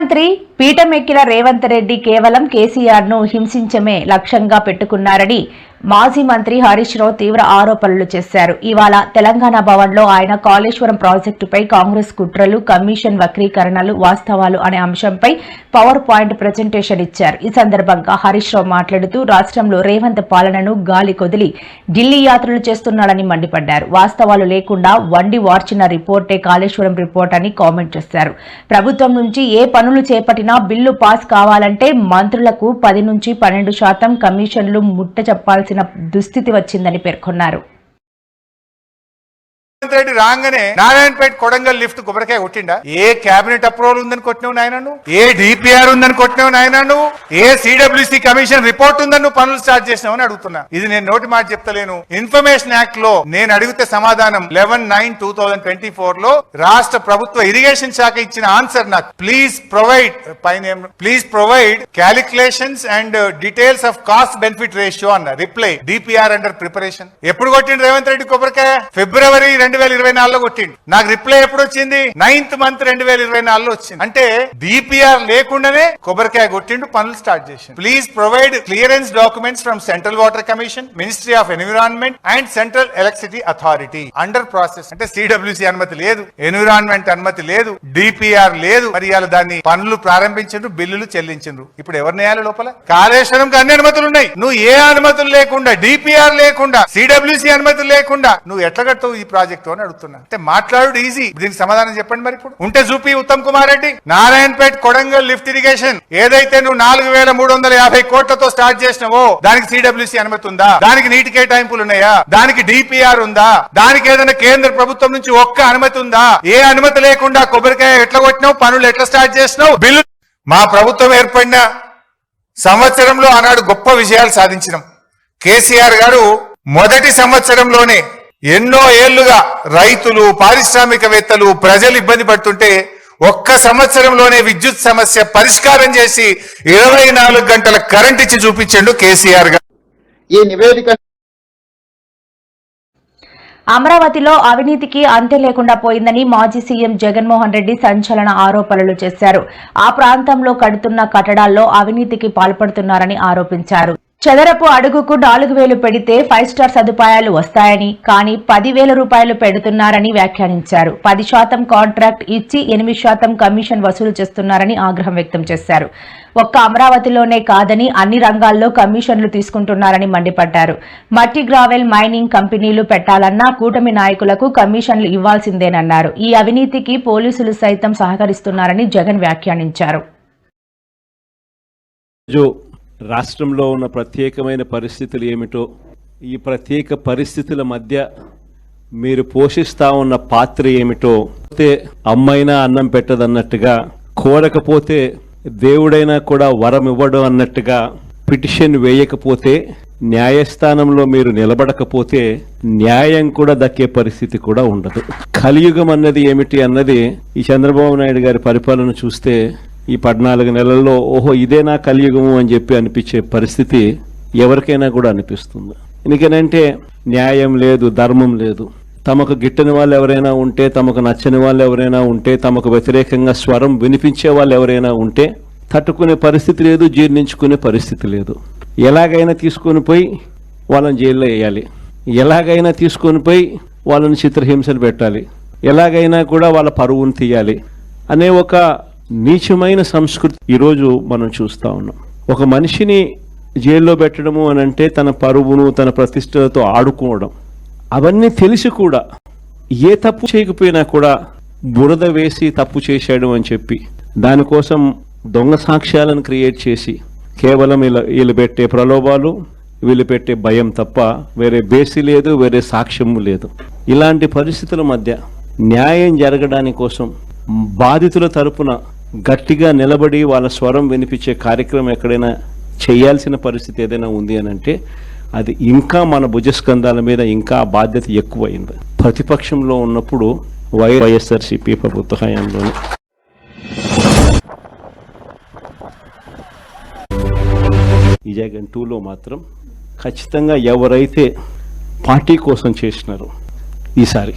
మంత్రి పీఠం ఎక్కిన రేవంత్ రెడ్డి కేవలం కేసీఆర్ ను హింసించమే లక్ష్యంగా పెట్టుకున్నారని మాజీ మంత్రి హరీష్ రావు తీవ్ర ఆరోపణలు చేశారు. ఇవాళ తెలంగాణ భవన్లో ఆయన కాళేశ్వరం ప్రాజెక్టుపై కాంగ్రెస్ కుట్రలు, కమిషన్ వక్రీకరణలు, వాస్తవాలు అనే అంశంపై పవర్ పాయింట్ ప్రజెంటేషన్ ఇచ్చారు. ఈ సందర్భంగా హరీష్ రావు మాట్లాడుతూ రాష్ట్రంలో రేవంత్ పాలనను గాలి కొదిలి ఢిల్లీ యాత్రలు చేస్తున్నాడని మండిపడ్డారు. వాస్తవాలు లేకుండా వండి వార్చిన రిపోర్టే కాళేశ్వరం రిపోర్ట్ అని కామెంట్ చేశారు. ప్రభుత్వం నుంచి ఏ పనులు చేపట్టినా బిల్లు పాస్ కావాలంటే మంత్రులకు 10 నుంచి 12% కమిషన్లు ముట్ట చెప్పాల్సిన దుస్థితి వచ్చిందని పేర్కొన్నారు. రెడ్డి రాగానే నారాయణపేట కొడంగల్ లిఫ్ట్ గుబరకాయ కొట్టిండా? ఏ కేబినెట్ అప్రూవల్ ఉందని కొట్టినావు నాయన నువ్వు? ఏ డిపిఆర్ ఉందని కొట్టినావు నాయన నువ్వు? ఏ సిడబ్ల్యూసి కమిషన్ రిపోర్ట్ ఉందని నువ్వు పనులు స్టార్ట్ చేసినావు అని అడుగుతున్నా. ఇది నేను నోటి మాట చెప్తలేను. ఇన్ఫర్మేషన్ యాక్ట్ లో నేను అడిగితే సమాధానం 11/9/2024 లో రాష్ట్ర ప్రభుత్వ ఇరిగేషన్ శాఖ ఇచ్చిన ఆన్సర్ నాకు please provide calculations and details of cost benefit ratio అన్న రిప్లై డిపిఆర్ అండర్ ప్రిపరేషన్. ఎప్పుడు కొట్టిండు రేవంత్ రెడ్డి కొబ్బరికాయ? ఫిబ్రవరి 2024 కొట్టిండు. నాకు రిప్లై ఎప్పుడు వచ్చింది? 9th month 2024 వచ్చింది. అంటే డిపిఆర్ లేకుండానే కొబ్బరికాయ కొట్టిండు, పనులు స్టార్ట్ చేసిండు. Please provide clearance documents from central water commission, ministry of environment and central electricity authority under process. అంటే సిడబ్ల్యూసి అనుమతి లేదు, ఎన్విరాన్మెంట్ అనుమతి లేదు, డిపిఆర్ లేదు. మరి ఇవాళ దాన్ని పనులు ప్రారంభించిండ్రు, బిల్లులు చెల్లించిండ్రు. ఇప్పుడు ఎవరిని వేయాలి లోపల? కాళేశ్వరంకి అన్ని అనుమతులు ఉన్నాయి. నువ్వు ఏ అనుమతులు లేకుండా, డిపిఆర్ లేకుండా, సిడబ్ల్యూసి అనుమతులు లేకుండా నువ్వు ఎట్లా కడతావు ఈ ప్రాజెక్ట్ అని అడుగుతున్నా. అంటే మాట్లాడు ఈజీ, దీనికి సమాధానం చెప్పండి. మరి ఇప్పుడు ఉంటే చూపి ఉత్తమ్ కుమార్ రెడ్డి. నారాయణపేట కొడంగల్ లిఫ్ట్ ఇరిగేషన్ ఏదైతే నువ్వు 4350 కోట్లతో స్టార్ట్ చేసినావో దానికి సిడబ్ల్యూసి అనుమతి ఉందా? దానికి నీటి కేటాయింపులు ఉన్నాయా? దానికి డిపిఆర్ ఉందా? దానికి ఏదైనా కేంద్ర ప్రభుత్వం నుంచి ఒక్క అనుమతి ఉందా? ఏ అనుమతి లేకుండా కొబ్బరికాయ ఎట్లా కొట్టినావు? పనులు ఎట్లా స్టార్ట్ చేసినావు? బిల్లు మా ప్రభుత్వం ఏర్పడిన సంవత్సరంలో ఆనాడు గొప్ప విజయాలు సాధించినాం. కేసీఆర్ గారు మొదటి సంవత్సరంలోనే ఎన్నో ఏళ్లుగా రైతులు, పారిశ్రామికవేత్తలు, ప్రజలు ఇబ్బంది పడుతుంటే ఒక్క సంవత్సరంలోనే విద్యుత్ సమస్య పరిష్కారం చేసి 24 గంటల కరెంట్ ఇచ్చి చూపించండు కేసీఆర్ గారు. ఈ నివేదిక అమరావతిలో అవినీతికి అంతే లేకుండా పోయిందని మాజీ సీఎం జగన్మోహన్ రెడ్డి సంచలన ఆరోపణలు చేశారు. ఆ ప్రాంతంలో కడుతున్న కట్టడాల్లో అవినీతికి పాల్పడుతున్నారని ఆరోపించారు. చదరపు అడుగుకు 4000 పెడితే 5 స్టార్ సదుపాయాలు వస్తాయని, కానీ 10,000 రూపాయలు పెడుతున్నారని వ్యాఖ్యానించారు. 10% కాంట్రాక్ట్ ఇచ్చి 8% కమిషన్ వసూలు చేస్తున్నారని ఆగ్రహం వ్యక్తం చేశారు. ఒక్క అమరావతిలోనే కాదని అన్ని రంగాల్లో కమిషన్లు తీసుకుంటున్నారని మండిపడ్డారు. మట్టి గ్రావెల్ మైనింగ్ కంపెనీలు పెట్టాలన్నా కూటమి నాయకులకు కమిషన్లు ఇవ్వాల్సిందేనన్నారు. ఈ అవినీతికి పోలీసులు సైతం సహకరిస్తున్నారని జగన్ వ్యాఖ్యానించారు. రాష్ట్రంలో ఉన్న ప్రత్యేకమైన పరిస్థితులు ఏమిటో, ఈ ప్రత్యేక పరిస్థితుల మధ్య మీరు పోషిస్తా ఉన్న పాత్ర ఏమిటో, అమ్మైనా అన్నం పెట్టదన్నట్టుగా, కోరకపోతే దేవుడైనా కూడా వరం ఇవ్వడం అన్నట్టుగా పిటిషన్ వేయకపోతే, న్యాయస్థానంలో మీరు నిలబడకపోతే న్యాయం కూడా దక్కే పరిస్థితి కూడా ఉండదు. కలియుగం అన్నది ఏమిటి అన్నది ఈ చంద్రబాబు నాయుడు గారి పరిపాలన చూస్తే ఈ 14 నెలల్లో ఓహో ఇదేనా కలియుగము అని చెప్పి అనిపించే పరిస్థితి ఎవరికైనా కూడా అనిపిస్తుంది. ఎందుకనంటే న్యాయం లేదు, ధర్మం లేదు. తమకు గిట్టని వాళ్ళు ఎవరైనా ఉంటే, తమకు నచ్చని వాళ్ళు ఎవరైనా ఉంటే, తమకు వ్యతిరేకంగా స్వరం వినిపించే వాళ్ళు ఎవరైనా ఉంటే తట్టుకునే పరిస్థితి లేదు, జీర్ణించుకునే పరిస్థితి లేదు. ఎలాగైనా తీసుకొని పోయి వాళ్ళని జైల్లో వేయాలి, ఎలాగైనా తీసుకొని పోయి వాళ్ళని చిత్రహింసలు పెట్టాలి, ఎలాగైనా కూడా వాళ్ళ పరువును తీయాలి అనే ఒక నీచమైన సంస్కృతి ఈరోజు మనం చూస్తూ ఉన్నాం. ఒక మనిషిని జైల్లో పెట్టడము అని అంటే తన పరువును, తన ప్రతిష్టలతో ఆడుకోవడం. అవన్నీ తెలిసి కూడా ఏ తప్పు చేయకపోయినా కూడా బురద వేసి తప్పు చేశాడు అని చెప్పి దానికోసం దొంగ సాక్ష్యాలను క్రియేట్ చేసి కేవలం వీళ్ళు పెట్టే ప్రలోభాలు, వీళ్ళు పెట్టే భయం తప్ప వేరే బేసి లేదు, వేరే సాక్ష్యము లేదు. ఇలాంటి పరిస్థితుల మధ్య న్యాయం జరగడానికి కోసం బాధితుల తరపున గట్టిగా నిలబడి వాళ్ళ స్వరం వినిపించే కార్యక్రమం ఎక్కడైనా చేయాల్సిన పరిస్థితి ఏదైనా ఉంది అని అంటే అది ఇంకా మన భుజస్కంధాల మీద ఇంకా ఆ బాధ్యత ఎక్కువైంది. ప్రతిపక్షంలో ఉన్నప్పుడు వైఎస్ఆర్సీపీ ప్రభుత్వ హయాంలోనే ఈ జగన్ 2లో మాత్రం ఖచ్చితంగా ఎవరైతే పార్టీ కోసం చేసినారో ఈసారి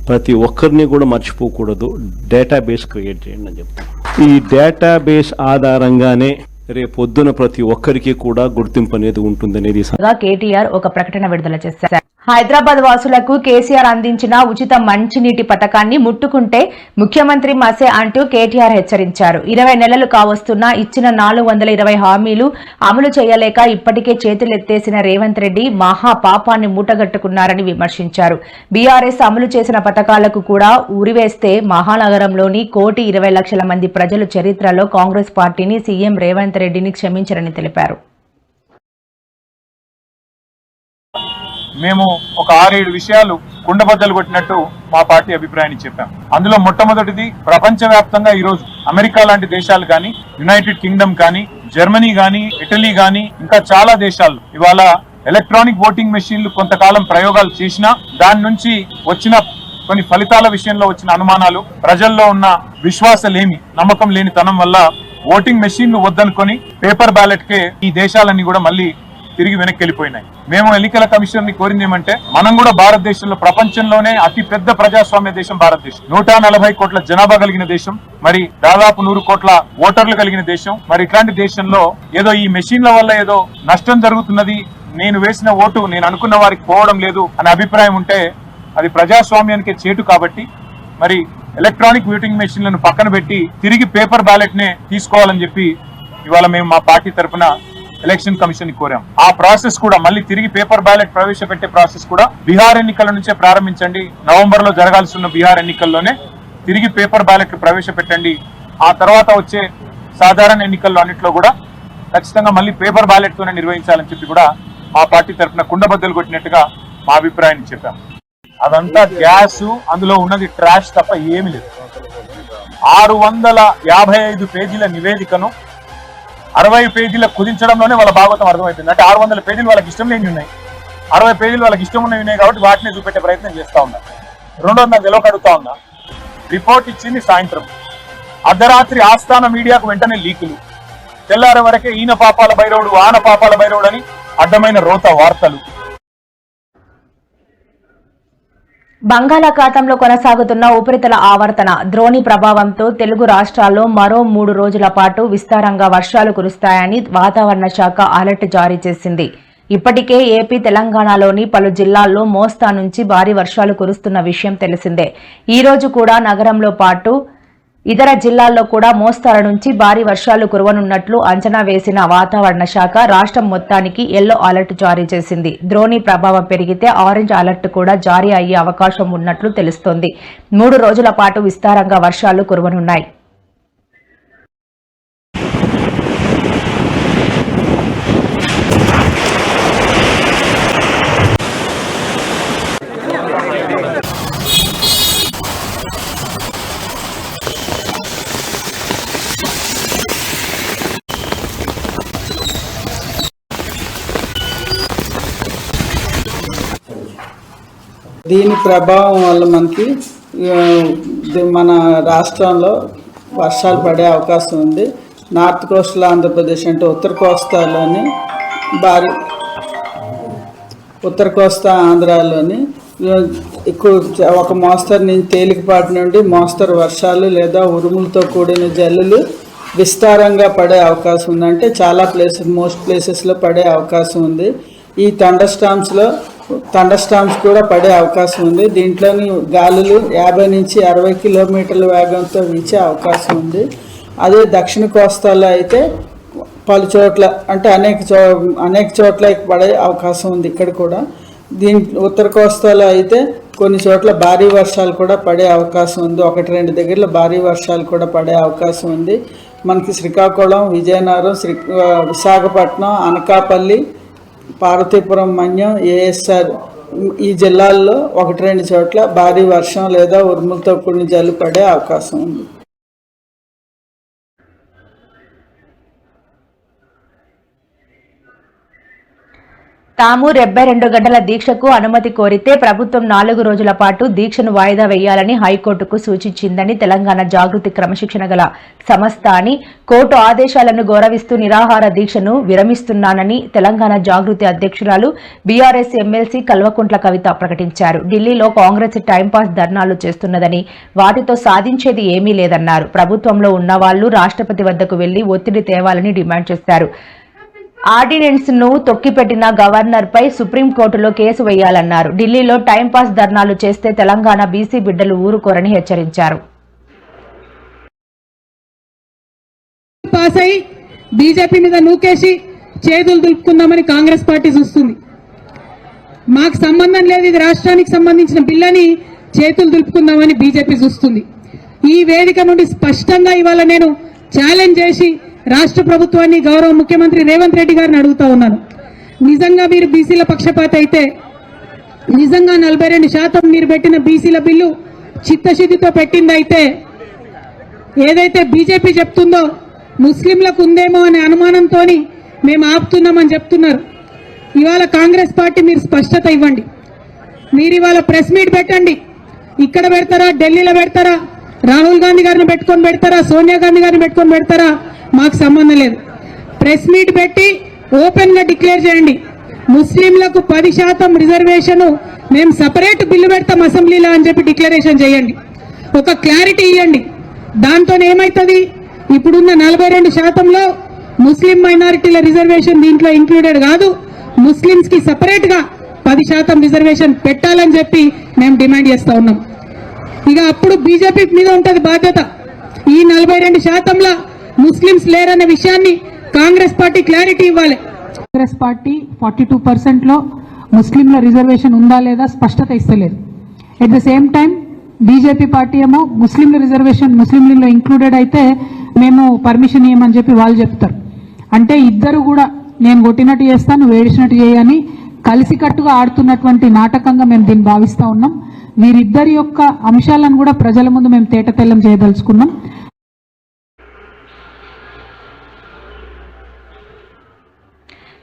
ప్రతి ఒక్కరిని కూడా మర్చిపోకూడదు, డేటాబేస్ క్రియేట్ చేయండి అని చెప్తాను. ఈ డేటాబేస్ ఆధారంగానే రేపొద్దున ప్రతి ఒక్కరికి కూడా గుర్తింపు అనేది ఉంటుందనేది కేటీఆర్ ఒక ప్రకటన విడుదల చేశారు. హైదరాబాద్ వాసులకు కేసీఆర్ అందించిన ఉచిత మంచినీటి పథకాన్ని ముట్టుకుంటే ముఖ్యమంత్రి మసే అంటూ కేటీఆర్ హెచ్చరించారు. 20 నెలలు కావస్తున్నా ఇచ్చిన 420 హామీలు అమలు చేయలేక ఇప్పటికే చేతులెత్తేసిన రేవంత్ రెడ్డి మహా పాపాన్ని మూటగట్టుకున్నారని విమర్శించారు. బీఆర్ఎస్ అమలు చేసిన పథకాలకు కూడా ఉరివేస్తే మహానగరంలోని 1,20,00,000 మంది ప్రజలు చరిత్రలో కాంగ్రెస్ పార్టీని సీఎం రేవంత్ రెడ్డిని క్షమించరని తెలిపారు. మేము ఒక 6-7 విషయాలు కుండబద్దలు కొట్టినట్టు మా పార్టీ అభిప్రాయాన్ని చెప్పాం. అందులో మొట్టమొదటిది, ప్రపంచవ్యాప్తంగా ఈరోజు అమెరికా లాంటి దేశాలు కానీ, యునైటెడ్ కింగ్డమ్ కానీ, జర్మనీ కానీ, ఇటలీ కానీ, ఇంకా చాలా దేశాలు ఇవాళ ఎలక్ట్రానిక్ ఓటింగ్ మెషిన్లు కొంతకాలం ప్రయోగాలు చేసినా దాని నుంచి వచ్చిన కొన్ని ఫలితాల విషయంలో వచ్చిన అనుమానాలు, ప్రజల్లో ఉన్న విశ్వాసలేమి, నమ్మకం లేని తనం వల్ల ఓటింగ్ మెషిన్లు వద్దనుకొని పేపర్ బ్యాలెట్ కే ఈ దేశాలన్నీ కూడా మళ్ళీ తిరిగి వెనక్కి వెళ్ళిపోయినాయి. మేము ఎన్నికల కమిషన్ ని కోరింది ఏమంటే, మనం కూడా భారతదేశంలో ప్రపంచంలోనే అతి పెద్ద ప్రజాస్వామ్య దేశం భారతదేశం, 140 కోట్ల జనాభా కలిగిన దేశం, మరి దాదాపు 100 కోట్ల ఓటర్లు కలిగిన దేశం. మరి ఇట్లాంటి దేశంలో ఏదో ఈ మెషిన్ల వల్ల ఏదో నష్టం జరుగుతున్నది, నేను వేసిన ఓటు నేను అనుకున్న వారికి పోవడం లేదు అనే అభిప్రాయం ఉంటే అది ప్రజాస్వామ్యానికి చేటు. కాబట్టి మరి ఎలక్ట్రానిక్ ఓటింగ్ మెషిన్లను పక్కన పెట్టి తిరిగి పేపర్ బ్యాలెట్ నే తీసుకోవాలని చెప్పి ఇవాళ మేము మా పార్టీ తరఫున ఎలక్షన్ కమిషన్ ని కోరాం. ఆ ప్రాసెస్ కూడా మళ్ళీ తిరిగి పేపర్ బ్యాలెట్ ప్రవేశపెట్టే ప్రాసెస్ కూడా బీహార్ ఎన్నికల నుంచే ప్రారంభించండి. నవంబర్ లో జరగాల్సి ఉన్న బీహార్ ఎన్నికల్లోనే తిరిగి పేపర్ బ్యాలెట్ ప్రవేశపెట్టండి. ఆ తర్వాత వచ్చే సాధారణ ఎన్నికల్లో అన్నింటిలో కూడా ఖచ్చితంగా మళ్ళీ పేపర్ బ్యాలెట్ తోనే నిర్వహించాలని చెప్పి కూడా మా పార్టీ తరఫున కుండబద్దలు కొట్టినట్టుగా మా అభిప్రాయాన్ని చెప్పాం. అదంతా గ్యాస్, అందులో ఉన్నది ట్రాష్ తప్ప ఏమీ లేదు. 655 పేజీల నివేదికను 60 పేజీల కుదించడంలోనే వాళ్ళ భాగవతం అర్థమైపోయింది. అంటే 600 పేజీలు వాళ్ళకి ఇష్టం లేని ఉన్నాయి, 60 పేజీలు వాళ్ళకి ఇష్టం ఉన్నవి ఉన్నాయి కాబట్టి వాటిని చూపెట్టే ప్రయత్నం చేస్తా ఉన్నారు. రెండోది, నాకు తెలియక అడుగుతా ఉన్నా, రిపోర్ట్ ఇచ్చింది సాయంత్రం, అర్ధరాత్రి ఆస్థాన మీడియాకు వెంటనే లీకులు, తెల్లారే వరకే ఈయన పాపాల భైరవుడు ఆన పాపాల భైరవుడు అని అడ్డమైన రోత వార్తలు. బంగాళాఖాతంలో కొనసాగుతున్న ఉపరితల ఆవర్తన ద్రోణి ప్రభావంతో తెలుగు రాష్ట్రాల్లో మరో 3 రోజుల పాటు విస్తారంగా వర్షాలు కురుస్తాయని వాతావరణ శాఖ అలర్ట్ జారీ చేసింది. ఇప్పటికే ఏపీ, తెలంగాణలోని పలు జిల్లాల్లో మోస్తా నుంచి భారీ వర్షాలు కురుస్తున్న విషయం తెలిసిందే. ఈ రోజు కూడా నగరంలో పాటు ఇతర జిల్లాల్లో కూడా మోస్తరు నుంచి భారీ వర్షాలు కురవనున్నట్లు అంచనా వేసిన వాతావరణ శాఖ రాష్ట్రం మొత్తానికి ఎల్లో అలర్ట్ జారీ చేసింది. ద్రోణి ప్రభావం పెరిగితే ఆరెంజ్ అలర్ట్ కూడా జారీ అయ్యే అవకాశం ఉన్నట్లు తెలుస్తోంది. 3 రోజుల పాటు విస్తారంగా వర్షాలు కురవనున్నాయి. దీని ప్రభావం వల్ల మనకి మన రాష్ట్రంలో వర్షాలు పడే అవకాశం ఉంది. నార్త్ కోస్టల్ ఆంధ్రప్రదేశ్ అంటే ఉత్తర కోస్తాలోని ఉత్తర కోస్తా ఆంధ్రాలోని ఎక్కువ ఒక మోస్తరు నుంచి తేలికపాటి నుండి మోస్తరు వర్షాలు లేదా ఉరుములతో కూడిన జల్లులు విస్తారంగా పడే అవకాశం ఉంది. అంటే చాలా మోస్ట్ ప్లేసెస్లో పడే అవకాశం ఉంది. ఈ థండర్ స్టార్మ్స్ కూడా పడే అవకాశం ఉంది. దీంట్లోని గాలులు 50 నుంచి 60 కిలోమీటర్ల వేగంతో వీచే అవకాశం ఉంది. అదే దక్షిణ కోస్తాలో అయితే పలు చోట్ల అంటే అనేక చోట్ల పడే అవకాశం ఉంది. ఇక్కడ కూడా ఉత్తర కోస్తాలో అయితే కొన్ని చోట్ల భారీ వర్షాలు కూడా పడే అవకాశం ఉంది. 1-2 దగ్గరలో భారీ వర్షాలు కూడా పడే అవకాశం ఉంది. మనకి శ్రీకాకుళం, విజయనగరం, విశాఖపట్నం, అనకాపల్లి, పార్వతీపురం, మన్యం, ఏఎస్ఆర్ ఈ జిల్లాల్లో 1-2 చోట్ల భారీ వర్షం లేదా ఉరుములతో కూడిన జల్లు పడే అవకాశం ఉంది. తాము 72 గంటల దీక్షకు అనుమతి కోరితే ప్రభుత్వం 4 రోజుల పాటు దీక్షను వాయిదా వేయాలని హైకోర్టుకు సూచించిందని తెలంగాణ జాగృతి క్రమశిక్షణ గల సంస్థ అని కోర్టు ఆదేశాలను గౌరవిస్తూ నిరాహార దీక్షను విరమిస్తున్నానని తెలంగాణ జాగృతి అధ్యక్షురాలు బీఆర్ఎస్ ఎమ్మెల్సీ కల్వకుంట్ల కవిత ప్రకటించారు. ఢిల్లీలో కాంగ్రెస్ టైంపాస్ ధర్నాలు చేస్తున్నదని వాటితో సాధించేది ఏమీ లేదన్నారు. ప్రభుత్వంలో ఉన్నవాళ్లు రాష్ట్రపతి వద్దకు వెళ్లి ఒత్తిడి తేవాలని డిమాండ్ చేశారు. ఆర్డినెన్స్ ను తొక్కిపెట్టిన గవర్నర్ పై సుప్రీంకోర్టులో కేసు వేయాలన్నారు. ఢిల్లీలో టైంపాస్ ధర్నాలు చేస్తే తెలంగాణ బీసీ బిడ్డలు ఊరుకోరని హెచ్చరించారు. పాస్ అయి బీజేపీ మీద నూకేసి చేతులు దులుపుకుందామని కాంగ్రెస్ పార్టీ చూస్తుంది. మాకు సంబంధం లేదు, ఇది రాష్ట్రానికి సంబంధించిన బిల్లని చేతులు దులుపుకుందామని బీజేపీ చూస్తుంది. ఈ వేదిక నుండి స్పష్టంగా ఇవాళ నేను ఛాలెంజ్ చేసి రాష్ట్ర ప్రభుత్వాన్ని గౌరవ ముఖ్యమంత్రి రేవంత్ రెడ్డి గారిని అడుగుతా ఉన్నాను. నిజంగా మీరు బీసీల పక్షపాత అయితే, నిజంగా 42% మీరు పెట్టిన బీసీల బిల్లు చిత్తశుద్ధితో పెట్టిందైతే, ఏదైతే బీజేపీ చెప్తుందో ముస్లింలకు ఉందేమో అనే అనుమానంతో మేము ఆపుతున్నామని చెప్తున్నారు. ఇవాళ కాంగ్రెస్ పార్టీ మీరు స్పష్టత ఇవ్వండి. మీరు ఇవాళ ప్రెస్ మీట్ పెట్టండి. ఇక్కడ పెడతారా, ఢిల్లీలో పెడతారా, రాహుల్ గాంధీ గారిని పెట్టుకొని పెడతారా, సోనియా గాంధీ గారిని పెట్టుకొని పెడతారా, మాకు సంబంధం లేదు. ప్రెస్ మీట్ పెట్టి ఓపెన్ గా డిక్లేర్ చేయండి. ముస్లింలకు 10% రిజర్వేషన్ మేము సపరేట్ బిల్లు పెడతాం అసెంబ్లీలో అని చెప్పి డిక్లరేషన్ చేయండి. ఒక క్లారిటీ ఇవ్వండి. దాంతో ఏమైతుంది, ఇప్పుడున్న 42%లో ముస్లిం మైనారిటీల రిజర్వేషన్ దీంట్లో ఇంక్లూడెడ్ కాదు. ముస్లింస్ కి సపరేట్ గా 10% రిజర్వేషన్ పెట్టాలని చెప్పి మేము డిమాండ్ చేస్తా ఉన్నాం. ఇక అప్పుడు బీజేపీ మీద ఉంటది బాధ్యత. ఈ 42%లో ముస్లింస్ లేరనే విషయాన్ని కాంగ్రెస్ పార్టీ క్లారిటీ ఇవ్వాలి. కాంగ్రెస్ పార్టీ 42% లో ముస్లింల రిజర్వేషన్ ఉందా లేదా స్పష్టత ఇస్తలేదు. At the same time BJP party ఏమో ముస్లింల రిజర్వేషన్ ముస్లింలలో ఇంక్లూడెడ్ అయితే మేము పర్మిషన్ ఇవ్వమని చెప్పి వాళ్ళు చెప్తారు. అంటే ఇద్దరు కూడా నేను కొట్టినట్టు చేస్తాను, నువ్వు ఏడిచినట్టు చేయని కలిసికట్టుగా ఆడుతున్నటువంటి నాటకంగా మేము దీన్ని భావిస్తా ఉన్నాం. వీరిద్దరి యొక్క అంశాలను కూడా ప్రజల ముందు మేము తేటతెల్లం చేయదలుచుకున్నాం.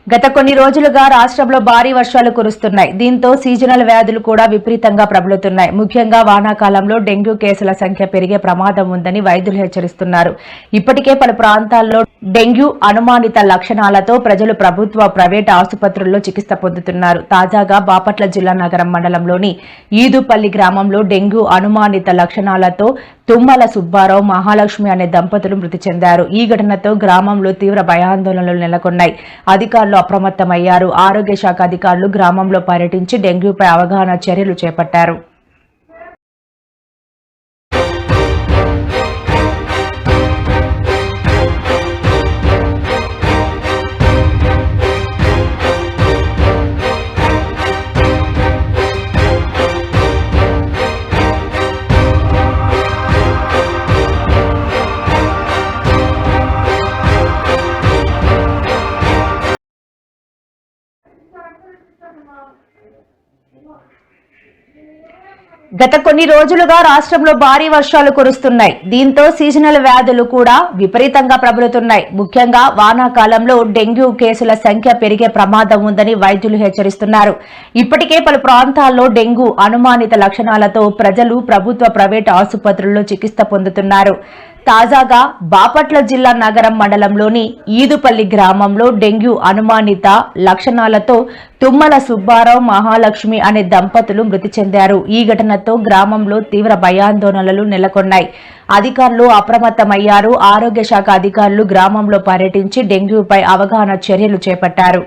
గత కొన్ని రోజులుగా రాష్ట్రంలో భారీ వర్షాలు కురుస్తున్నాయి. దీంతో సీజనల్ వ్యాధులు కూడా విపరీతంగా ప్రబలుతున్నాయి. ముఖ్యంగా వానాకాలంలో డెంగ్యూ కేసుల సంఖ్య పెరిగే ప్రమాదం ఉందని వైద్యులు హెచ్చరిస్తున్నారు. ఇప్పటికే పలు ప్రాంతాల్లో డెంగ్యూ అనుమానిత లక్షణాలతో ప్రజలు ప్రభుత్వ, ప్రైవేట్ ఆసుపత్రుల్లో చికిత్స పొందుతున్నారు. తాజాగా బాపట్ల జిల్లా నగరం మండలంలోని ఈదుపల్లి గ్రామంలో డెంగ్యూ అనుమానిత లక్షణాలతో తుమ్మల సుబ్బారావు, మహాలక్ష్మి అనే దంపతులు మృతి చెందారు. ఈ ఘటనతో గ్రామంలో తీవ్ర భయాందోళనలు నెలకొన్నాయి. అధికారులు అప్రమత్తమయ్యారు. ఆరోగ్య శాఖ అధికారులు గ్రామంలో పర్యటించి డెంగ్యూపై అవగాహన చర్యలు చేపట్టారు. గత కొన్ని రోజులుగా రాష్ట్రంలో భారీ వర్షాలు కురుస్తున్నాయి. దీంతో సీజనల్ వ్యాధులు కూడా విపరీతంగా ప్రబలుతున్నాయి. ముఖ్యంగా వానాకాలంలో డెంగ్యూ కేసుల సంఖ్య పెరిగే ప్రమాదం ఉందని వైద్యులు హెచ్చరిస్తున్నారు. ఇప్పటికే పలు ప్రాంతాల్లో డెంగ్యూ అనుమానిత లక్షణాలతో ప్రజలు ప్రభుత్వ, ప్రైవేట్ ఆసుపత్రుల్లో చికిత్స పొందుతున్నారు. తాజాగా బాపట్ల జిల్లా నగరం మండలంలోని ఈదుపల్లి గ్రామంలో డెంగ్యూ అనుమానిత లక్షణాలతో తుమ్మల సుబ్బారావు, మహాలక్ష్మి అనే దంపతులు మృతి చెందారు. ఈ ఘటనతో గ్రామంలో తీవ్ర భయాందోళనలు నెలకొన్నాయి. అధికారులు అప్రమత్తమయ్యారు. ఆరోగ్య శాఖ అధికారులు గ్రామంలో పర్యటించి డెంగ్యూపై అవగాహన చర్యలు చేపట్టారు.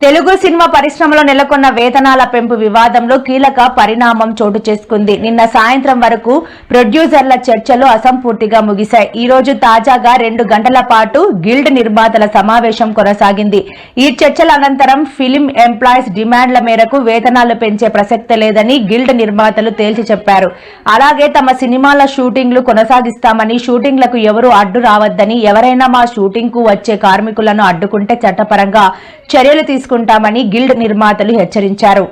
తెలుగు సినిమా పరిశ్రమలో నెలకొన్న వేతనాల పెంపు వివాదంలో కీలక పరిణామం చోటు చేసుకుంది. నిన్న సాయంత్రం వరకు ప్రొడ్యూసర్ల చర్చలు అసంపూర్తిగా ముగిశాయి. ఈ రోజు తాజాగా 2 గంటల పాటు గిల్డ్ నిర్మాతల సమావేశం కొనసాగింది. ఈ చర్చల అనంతరం ఫిలిం ఎంప్లాయీస్ డిమాండ్ల మేరకు వేతనాలు పెంచే ప్రసక్తే లేదని గిల్డ్ నిర్మాతలు తేల్చి చెప్పారు. అలాగే తమ సినిమాల షూటింగ్లు కొనసాగిస్తామని, షూటింగ్లకు ఎవరూ అడ్డు రావద్దని, ఎవరైనా మా షూటింగ్ కు వచ్చే కార్మికులను అడ్డుకుంటే చట్టపరంగా చర్యలు తీసుకుంటామని గిల్డ్ నిర్మాతలు హెచ్చరించారు.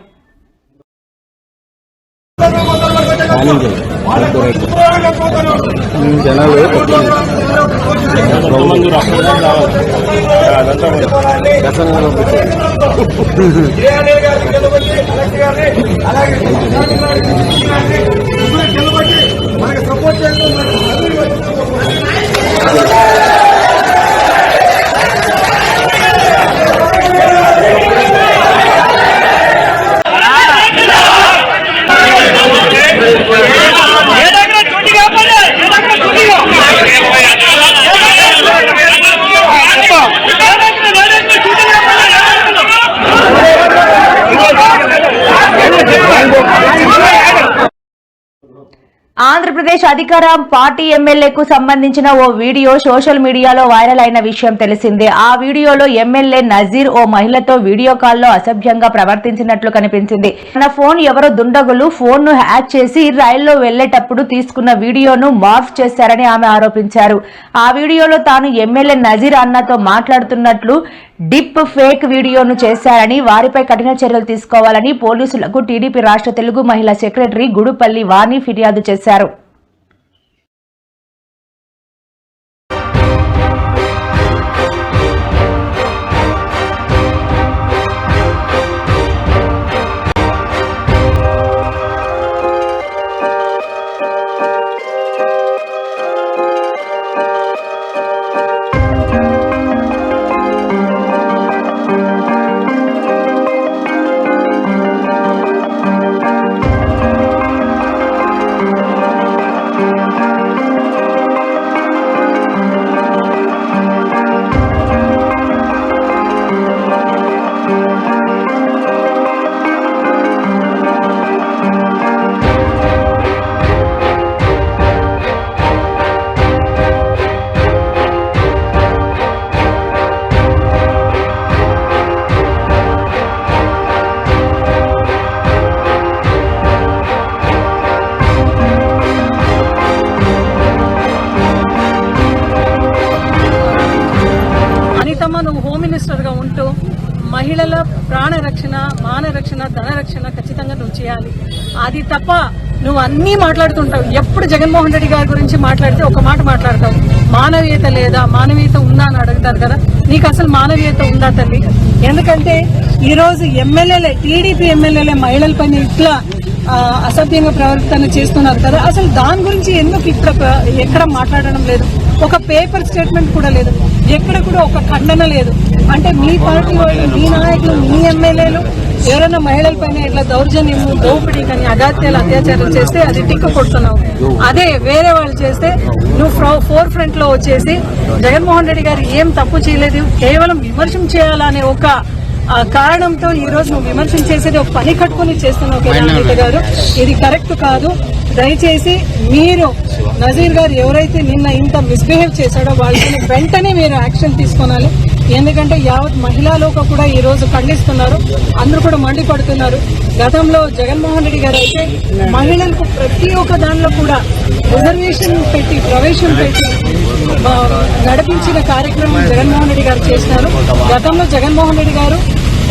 ఆంధ్రప్రదేశ్ అధికార పార్టీ ఎమ్మెల్యేకు సంబంధించిన ఓ వీడియో సోషల్ మీడియాలో వైరల్ అయిన విషయం తెలిసిందే. ఆ వీడియోలో ఎమ్మెల్యే నజీర్ ఓ మహిళతో వీడియో కాల్లో అసభ్యంగా ప్రవర్తించినట్లు కనిపించింది. తన ఫోన్ ఎవరో దుండగులు ఫోన్ ను హ్యాక్ చేసి రైల్లో వెళ్లేటప్పుడు తీసుకున్న వీడియోను మార్ఫ్ చేశారని ఆమె ఆరోపించారు. ఆ వీడియోలో తాను ఎమ్మెల్యే నజీర్ అన్నతో మాట్లాడుతున్నట్లు డిప్ ఫేక్ వీడియోను చేశారని, వారిపై కఠిన చర్యలు తీసుకోవాలని పోలీసులకు టీడీపీ రాష్ట్ర తెలుగు మహిళా సెక్రటరీ గుడుపల్లి వాణి ఫిర్యాదు చేశారు. నువ్వు హోమ్ మినిస్టర్ గా ఉంటూ మహిళల ప్రాణ రక్షణ, మాన రక్షణ, ధన రక్షణ ఖచ్చితంగా నువ్వు చేయాలి. అది తప్ప నువ్వు అన్నీ మాట్లాడుతుంటావు. ఎప్పుడు జగన్మోహన్ రెడ్డి గారి గురించి మాట్లాడితే ఒక మాట మాట్లాడతావు, మానవీయత లేదా, మానవీయత ఉందా అని అడుగుతారు కదా. నీకు అసలు మానవీయత ఉందా తల్లి? ఎందుకంటే ఈరోజు ఎమ్మెల్యేలే, టీడీపీ ఎమ్మెల్యేలే మహిళల పైన ఇట్లా అసభ్యంగా ప్రవర్తన చేస్తున్నారు కదా. అసలు దాని గురించి ఎందుకు ఎక్కడ మాట్లాడడం లేదు? ఒక పేపర్ స్టేట్మెంట్ కూడా లేదు, ఎక్కడ కూడా ఒక ఖండన లేదు. అంటే మీ పార్టీ వాళ్ళు, మీ నాయకులు, మీ ఎమ్మెల్యేలు ఎవరైనా మహిళల పైన ఇట్లా దౌర్జన్యం, దోపిడీ కానీ అగాత్యాలు, అత్యాచారాలు చేస్తే అది టిక్కు కొడుతున్నావు. అదే వేరే వాళ్ళు చేస్తే నువ్వు ఫోర్ ఫ్రంట్ లో వచ్చేసి జగన్మోహన్ రెడ్డి గారు ఏం తప్పు చేయలేదు, కేవలం విమర్శం చేయాలనే ఒక కారణంతో ఈ రోజు నువ్వు విమర్శనం చేసేది ఒక పని కట్టుకుని చేస్తున్నావు కదా అనిత గారు. ఇది కరెక్ట్ కాదు. దయచేసి మీరు నజీర్ గారు ఎవరైతే నిన్న ఇంత మిస్బిహేవ్ చేశాడో వాళ్ళని వెంటనే మీరు యాక్షన్ తీసుకోవాలి. ఎందుకంటే యావత్ మహిళా లోక కూడా ఈ రోజు ఖండిస్తున్నారు, అందరూ కూడా మండిపడుతున్నారు. గతంలో జగన్మోహన్ రెడ్డి గారు అయితే మహిళలకు ప్రతి ఒక్క దానిలో కూడా రిజర్వేషన్ పెట్టి, ప్రవేశం పెట్టి నడిపించిన కార్యక్రమం జగన్మోహన్ రెడ్డి గారు చేసినారు. గతంలో జగన్మోహన్ రెడ్డి గారు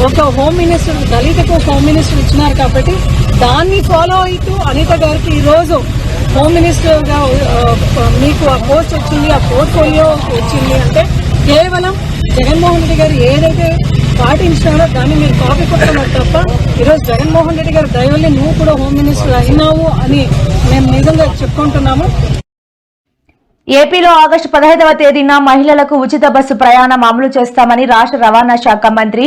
ఒక హోమ్ మినిస్టర్, దళితకు హోమ్ మినిస్టర్ ఇచ్చినారు కాబట్టి దాన్ని ఫాలో అవుతూ అనిత గారికి ఈ రోజు హోమ్ మినిస్టర్ గా మీకు ఆ పోస్ట్ వచ్చింది, ఆ పోర్ట్ఫోలియో వచ్చింది అంటే కేవలం జగన్మోహన్ రెడ్డి గారు ఏదైతే పాటించినారో దాన్ని మీరు కాపీ కొడుతున్నారు తప్ప ఈరోజు జగన్మోహన్ రెడ్డి గారు దయవల్లి నువ్వు కూడా హోమ్ మినిస్టర్ అయినావు అని మేము నిజంగా చెప్పుకుంటున్నాము. ఏపీలో ఆగస్టు 15వ తేదీన మహిళలకు ఉచిత బస్సు ప్రయాణం అమలు చేస్తామని రాష్ట్ర రవాణా శాఖ మంత్రి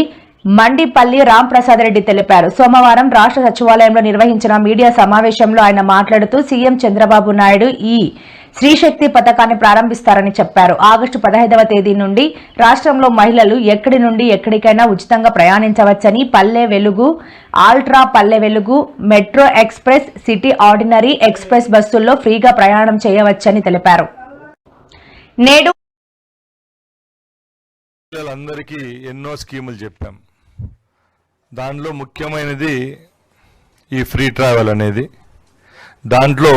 మండిపల్లి రాంప్రసాద్ రెడ్డి తెలిపారు. సోమవారం రాష్ట్ర సచివాలయంలో నిర్వహించిన మీడియా సమావేశంలో ఆయన మాట్లాడుతూ సీఎం చంద్రబాబు నాయుడు ఈ శ్రీశక్తి పథకాన్ని ప్రారంభిస్తారని చెప్పారు. ఆగస్టు 15వ తేదీ నుండి రాష్ట్రంలో మహిళలు ఎక్కడి నుండి ఎక్కడికైనా ఉచితంగా ప్రయాణించవచ్చని, Palle Velugu, ultra Palle Velugu, metro express, city ordinary express బస్సుల్లో ఫ్రీగా ప్రయాణం చేయవచ్చని తెలిపారు. నేడు అందరికీ ఎన్నో స్కీములు చెప్పాం. దాంట్లో ముఖ్యమైనది ఈ ఫ్రీ ట్రావెల్ అనేది. దాంట్లో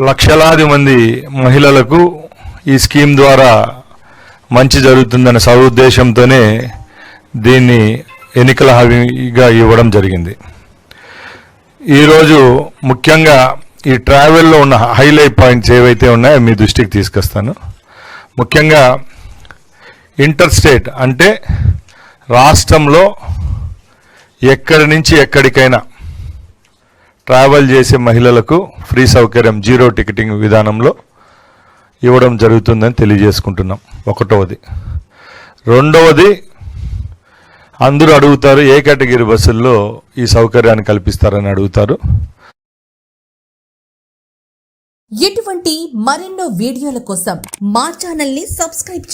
లక్షలాది మంది మహిళలకు ఈ స్కీమ్ ద్వారా మంచి జరుగుతుందనే సదుద్దేశంతోనే దీన్ని ఎన్నికల హామీగా ఇవ్వడం జరిగింది. ఈరోజు ముఖ్యంగా ఈ ట్రావెల్లో ఉన్న హైలైట్ పాయింట్స్ ఏవైతే ఉన్నాయో మీ దృష్టికి తీసుకొస్తాను. ముఖ్యంగా ఇంటర్ స్టేట్ అంటే రాష్ట్రంలో ఎక్కడి నుంచి ఎక్కడికైనా ట్రావెల్ చేసే మహిళలకు ఫ్రీ సౌకర్యం జీరో టికెటింగ్ విధానంలో ఇవ్వడం జరుగుతుందని తెలియజేసుకుంటున్నాం. ఒకటవది. రెండవది, అందరూ అడుగుతారు ఏ కేటగిరీ బస్సుల్లో ఈ సౌకర్యాన్ని కల్పిస్తారని అడుగుతారు. ఇటువంటి మరెన్నో వీడియోల కోసం మా ఛానల్ ని సబ్స్క్రైబ్ చేయండి.